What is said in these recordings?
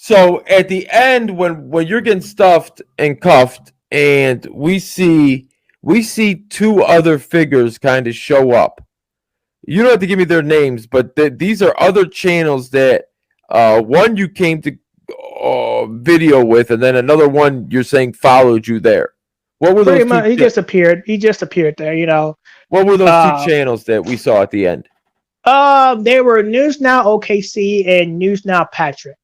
So at the end, when you're getting stuffed and cuffed, and we see two other figures kind of show up. You don't have to give me their names, but these are other channels that one you came to video with, and then another one you're saying followed you there. What were those Pretty two? much, he just appeared. He just appeared there. What were those two Uh, channels that we saw at the end? they were News Now OKC and News Now Patrick.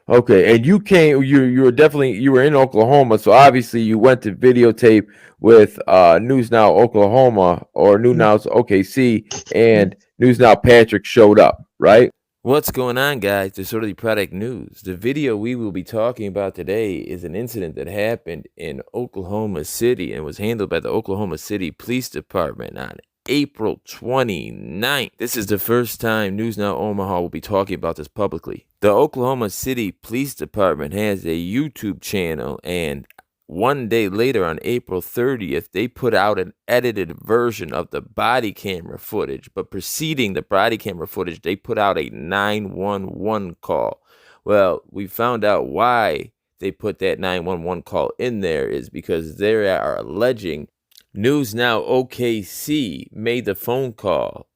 Okay, and you were in Oklahoma, so obviously you went to videotape with News Now Oklahoma or News Now OKC, and News Now Patrick showed up, right? What's going on, guys? Disorderly Product News. The video we will be talking about today is an incident that happened in Oklahoma City and was handled by the Oklahoma City Police Department on April 29th. This is the first time News Now Omaha will be talking about this publicly. The Oklahoma City Police Department has a YouTube channel, and one day later, on April 30th, they put out an edited version of the body camera footage. But preceding the body camera footage, they put out a 911 call. Well, we found out why they put that 911 call in there is because they are alleging News Now OKC made the phone call,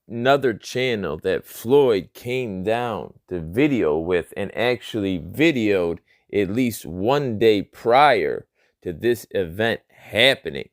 another channel that Floyd came down to video with and actually videoed at least one day prior to this event happening.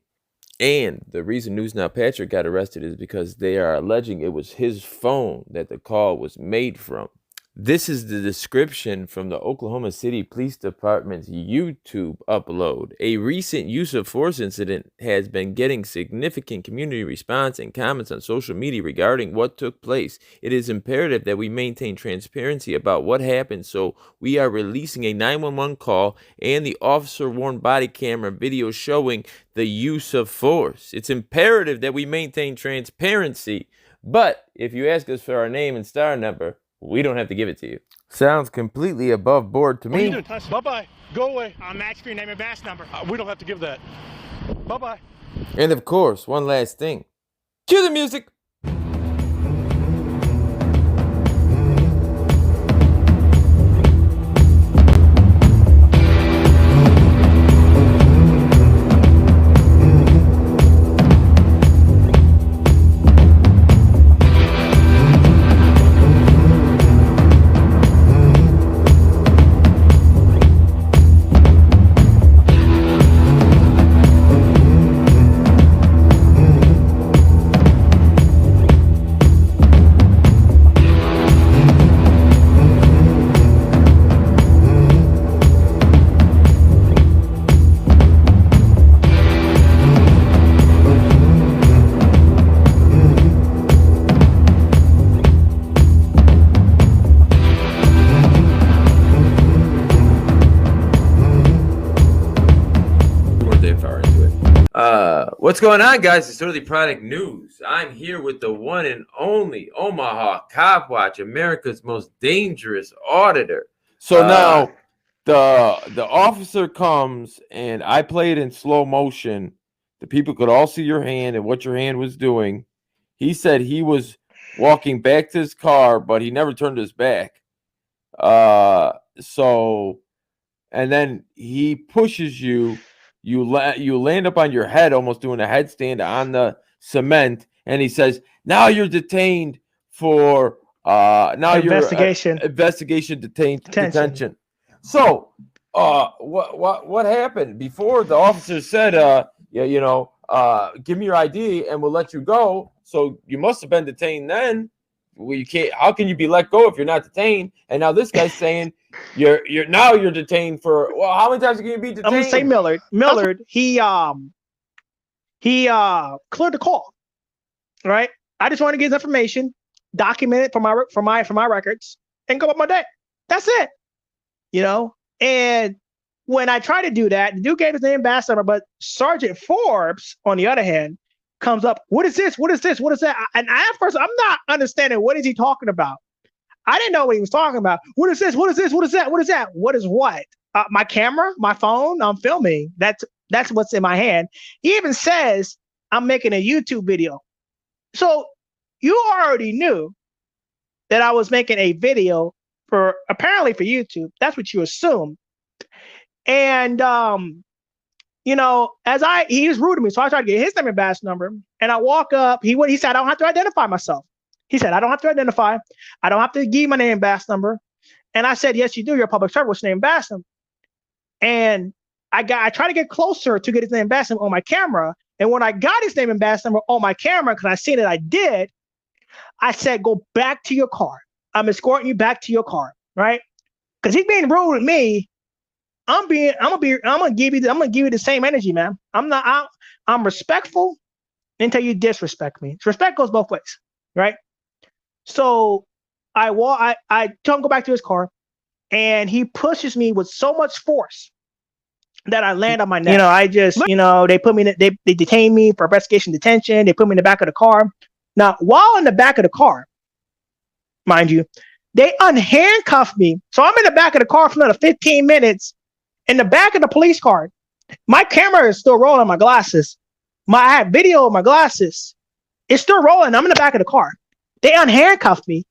And the reason News Now Patrick got arrested is because they are alleging it was his phone that the call was made from. This is the description from the Oklahoma City Police Department's YouTube upload. A recent use of force incident has been getting significant community response and comments on social media regarding what took place. It is imperative that we maintain transparency about what happened, so we are releasing a 911 call and the officer-worn body camera video showing the use of force. It's imperative that we maintain transparency, but if you ask us for our name and star number, we don't have to give it to you. Sounds completely above board to me. Bye-bye. Go away. I'll match for your name and badge number. We don't have to give that. Bye-bye. And of course, one last thing. Cue the music. What's going on, guys? It's Disorderly Product News. I'm here with the one and only Omaha Copwatch, America's most dangerous auditor. So now the officer comes, and I play it in slow motion. The people could all see your hand and what your hand was doing. He said he was walking back to his car, but he never turned his back. And then he pushes you. You land up on your head, almost doing a headstand on the cement, and he says, "Now you're detained for investigation. Detention." So, what happened before the officer said, give me your ID and we'll let you go? So you must have been detained then. Well, you can't. How can you be let go if you're not detained? And now this guy's saying you're detained for. Well, how many times can you be detained? I'm gonna say Millard. He cleared the call. Right. I just want to get his information, document it for my records, and go about my day. That's it. And when I try to do that, the dude gave his name badge number, but Sergeant Forbes, on the other hand, comes up. What is this? What is this? What is that? And at first, I'm not understanding what is he talking about. I didn't know what he was talking about. What is this? What is this? What is that? What is that? What is what? My camera, my phone. I'm filming. That's what's in my hand. He even says I'm making a YouTube video. So you already knew that I was making a video for apparently for YouTube. That's what you assume. And you know, he was rude to me, so I tried to get his name and badge number. And I walk up. He said, I don't have to identify myself. He said, I don't have to identify. I don't have to give you my name and badge number. And I said, yes, you do. You're a public servant. What's your name and badge number? And I tried to get closer to get his name and badge number on my camera. And when I got his name and badge number on my camera, because I seen that I did, I said, go back to your car. I'm escorting you back to your car, right? Because he's being rude with me. I'm gonna give you the same energy, man. I'm respectful until you disrespect me. Respect goes both ways, right? So I tell him go back to his car, and he pushes me with so much force that I land on my neck. You know, I just, you know, they detained me for investigation detention. They put me in the back of the car. Now, while in the back of the car, mind you, they unhandcuffed me. So I'm in the back of the car for another 15 minutes in the back of the police car. My camera is still rolling on my glasses. I had video of my glasses. It's still rolling. I'm in the back of the car. They unhandcuffed me.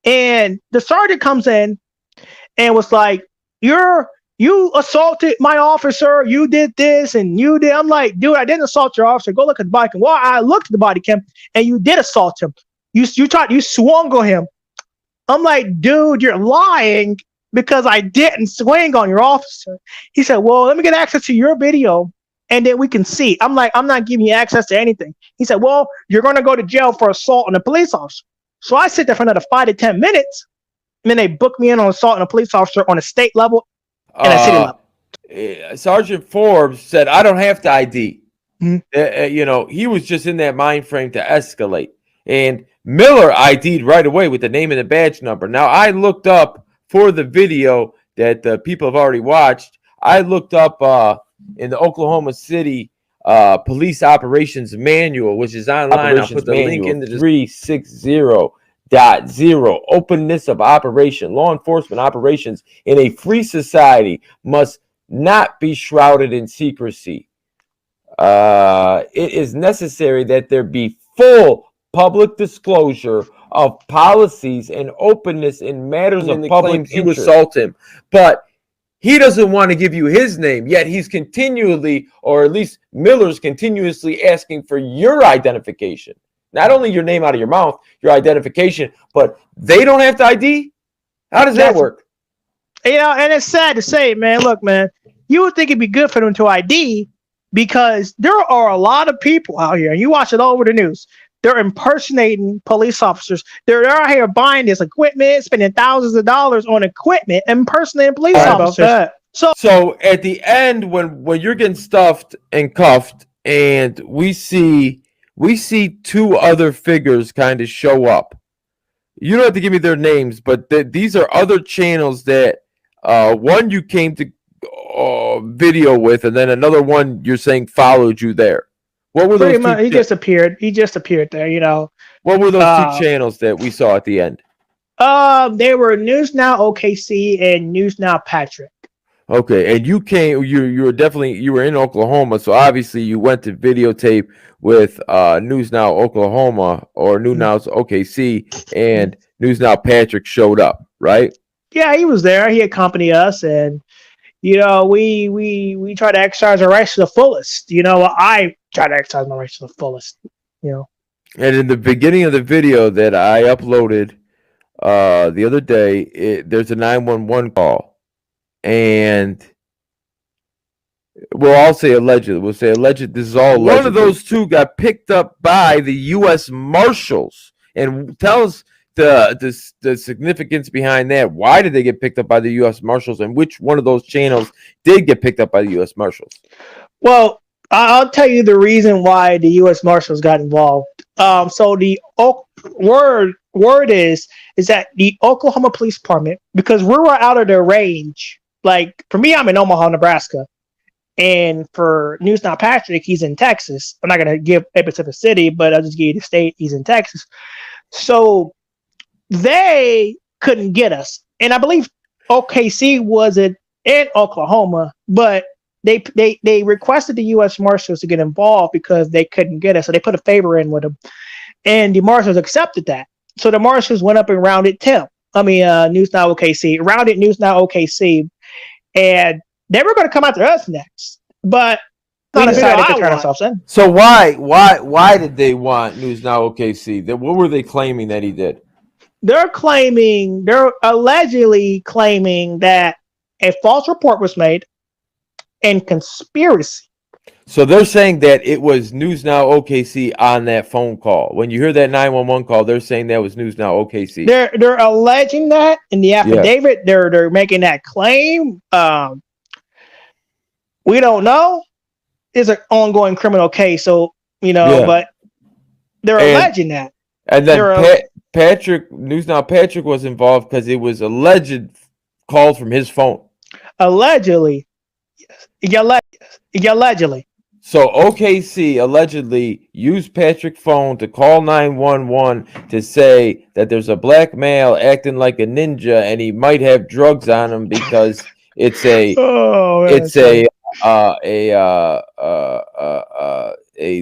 And the sergeant comes in and was like, you assaulted my officer. You did this and you did. I'm like, dude, I didn't assault your officer. Go look at the body cam. Well, I looked at the body cam and you did assault him. You swung on him. I'm like, dude, you're lying because I didn't swing on your officer. He said, well, let me get access to your video and then we can see. I'm like, I'm not giving you access to anything. He said, well, you're going to go to jail for assault on a police officer. So I sit there for another 5 to 10 minutes and then they book me in on assault on a police officer on a state level and a city level. Sergeant Forbes said, I don't have to ID. You know, he was just in that mind frame to escalate. And Miller ID'd right away with the name and the badge number. Now, I looked up for the video that people have already watched. I looked up in the Oklahoma City Police Operations Manual, which is online. I'll put the link in the 360.0. Openness of operation. Law enforcement operations in a free society must not be shrouded in secrecy. It is necessary that there be full public disclosure of policies and openness in matters of public interest. You assault him, but he doesn't want to give you his name, yet he's continually, or at least Miller's continuously asking for your identification. Not only your name out of your mouth, your identification, but they don't have to ID? How does that work? You know, and it's sad to say, man, look, man, you would think it'd be good for them to ID because there are a lot of people out here, and you watch it all over the news. They're impersonating police officers. They're out here buying this equipment, spending thousands of dollars on equipment, impersonating police officers. So at the end, when you're getting stuffed and cuffed, and we see 2 other figures kind of show up. You don't have to give me their names, but these are other channels that one you came to video with, and then another one you're saying followed you there. What were those? He just appeared. He just appeared there. You know. What were those 2 channels that we saw at the end? They were News Now OKC and News Now Patrick. Okay, and you came. You were in Oklahoma, so obviously you went to videotape with News Now Oklahoma or News Now OKC, and News Now Patrick showed up, right? Yeah, he was there. He accompanied us, and you know, we try to exercise our rights to the fullest. You know, I try to exercise my rights to the fullest. You know. And in the beginning of the video that I uploaded the other day, there's a 911 call, and I'll say allegedly. We'll say alleged. This is all alleged. One of those 2 got picked up by the U.S. Marshals, and tell us the significance behind that. Why did they get picked up by the U.S. Marshals, and which one of those channels did get picked up by the U.S. Marshals? Well, I'll tell you the reason why the U.S. Marshals got involved. So the word is that the Oklahoma Police Department, because we were out of their range. Like for me, I'm in Omaha, Nebraska, and for News Now Patrick, he's in Texas. I'm not gonna give a specific city, but I'll just give you the state. He's in Texas, so they couldn't get us. And I believe OKC wasn't in Oklahoma, but they requested the U.S. Marshals to get involved because they couldn't get us. So they put a favor in with them. And the Marshals accepted that. So the Marshals went up and rounded Tim. News Now OKC, around it, News Now OKC, and they were going to come after us next, but we decided to turn ourselves in. So why did they want News Now OKC? What were they claiming that he did? They're allegedly claiming that a false report was made and conspiracy. So they're saying that it was News Now OKC on that phone call. When you hear that 911 call, they're saying that was News Now OKC. They're alleging that in the affidavit. Yeah. They're making that claim. We don't know. It's an ongoing criminal case, so but they're alleging that. And then Patrick was involved because it was alleged calls from his phone. Allegedly. So OKC allegedly used Patrick's phone to call 911 to say that there's a black male acting like a ninja and he might have drugs on him because it's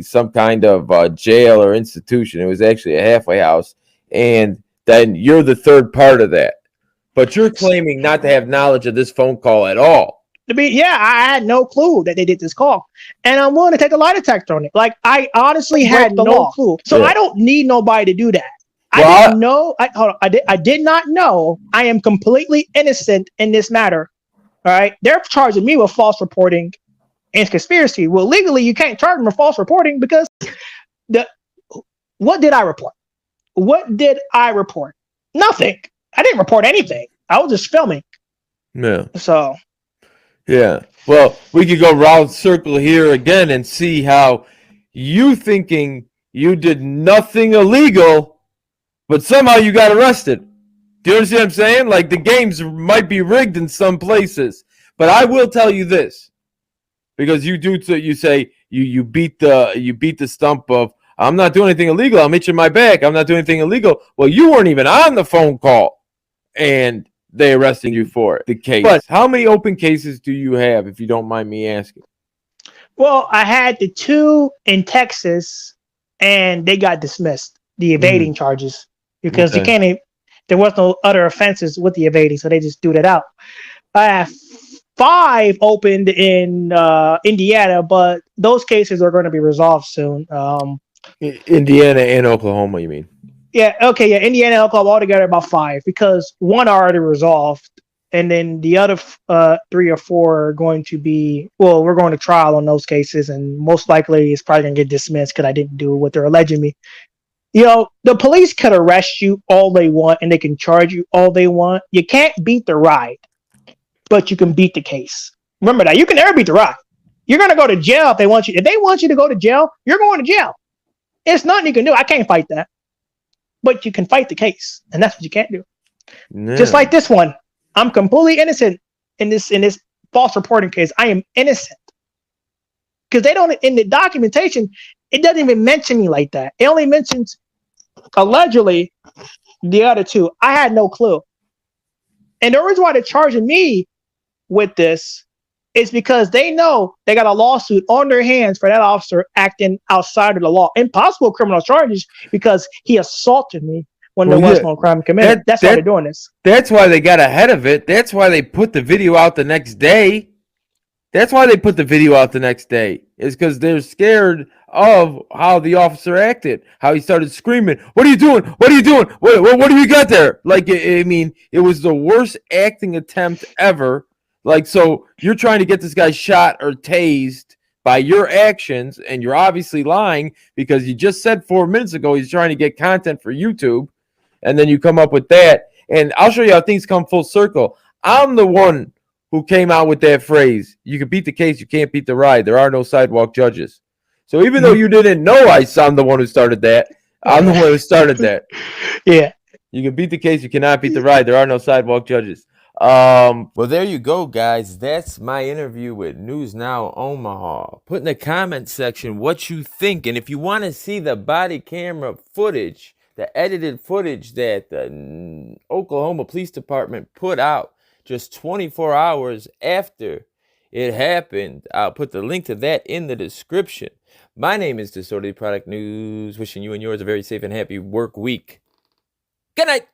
some kind of jail or institution. It was actually a halfway house, and then you're the third part of that. But you're claiming not to have knowledge of this phone call at all. I had no clue that they did this call, and I'm willing to take a lie detector on it. Like, I honestly had no clue, so I don't need nobody to do that. I didn't know. I did not know. I am completely innocent in this matter. All right, they're charging me with false reporting and conspiracy. Well, legally, you can't charge them with false reporting because what did I report? What did I report? Nothing. I didn't report anything. I was just filming. Yeah. So. Yeah. Well, we could go round circle here again and see how you thinking you did nothing illegal, but somehow you got arrested. Do you understand what I'm saying? Like, the games might be rigged in some places, but I will tell you this, because you say you beat the stump of, I'm not doing anything illegal. I'm itching my back. I'm not doing anything illegal. Well, you weren't even on the phone call, and they arrested you for it, the case. But how many open cases do you have, if you don't mind me asking? Well, I had the 2 in Texas, and they got dismissed, the evading charges, because there was no other offenses with the evading, so they just threw that out. I have 5 opened in Indiana, but those cases are going to be resolved soon. Indiana and Oklahoma, you mean? Yeah, okay, yeah, Indiana and Oklahoma altogether about 5, because 1 already resolved, and then the other 3 or 4 are going to be, well, we're going to trial on those cases, and most likely it's probably going to get dismissed because I didn't do what they're alleging me. The police can arrest you all they want, and they can charge you all they want. You can't beat the ride, but you can beat the case. Remember that. You can never beat the ride. You're going to go to jail if they want you. If they want you to go to jail, you're going to jail. It's nothing you can do. I can't fight that. But you can fight the case, and that's what you can't do. Yeah. Just like this one, I'm completely innocent in this false reporting case. I am innocent because they don't, in the documentation, it doesn't even mention me like that. It only mentions allegedly the other 2. I had no clue, and the reason why they're charging me with this is because they know they got a lawsuit on their hands for that officer acting outside of the law. Impossible criminal charges because he assaulted me when there was no crime committed. That's why they're doing this. That's why they got ahead of it. That's why they put the video out the next day. Is because they're scared of how the officer acted, how he started screaming, "What are you doing? What are you doing? What do you got there?" Like, I mean, it was the worst acting attempt ever. Like, so you're trying to get this guy shot or tased by your actions, and you're obviously lying because you just said 4 minutes ago he's trying to get content for YouTube, and then you come up with that. And I'll show you how things come full circle. I'm the one who came out with that phrase. You can beat the case, you can't beat the ride. There are no sidewalk judges. So even though you didn't know I'm the one who started that, I'm the one who started that. Yeah. You can beat the case, you cannot beat the ride. There are no sidewalk judges. Well, there you go, guys. That's my interview with News Now Omaha. Put in the comment section what you think, and if you want to see the body camera footage, the edited footage that the Oklahoma Police Department put out just 24 hours after it happened, I'll put the link to that in the description. My name is Disorderly Product News, wishing you and yours a very safe and happy work week. Good night.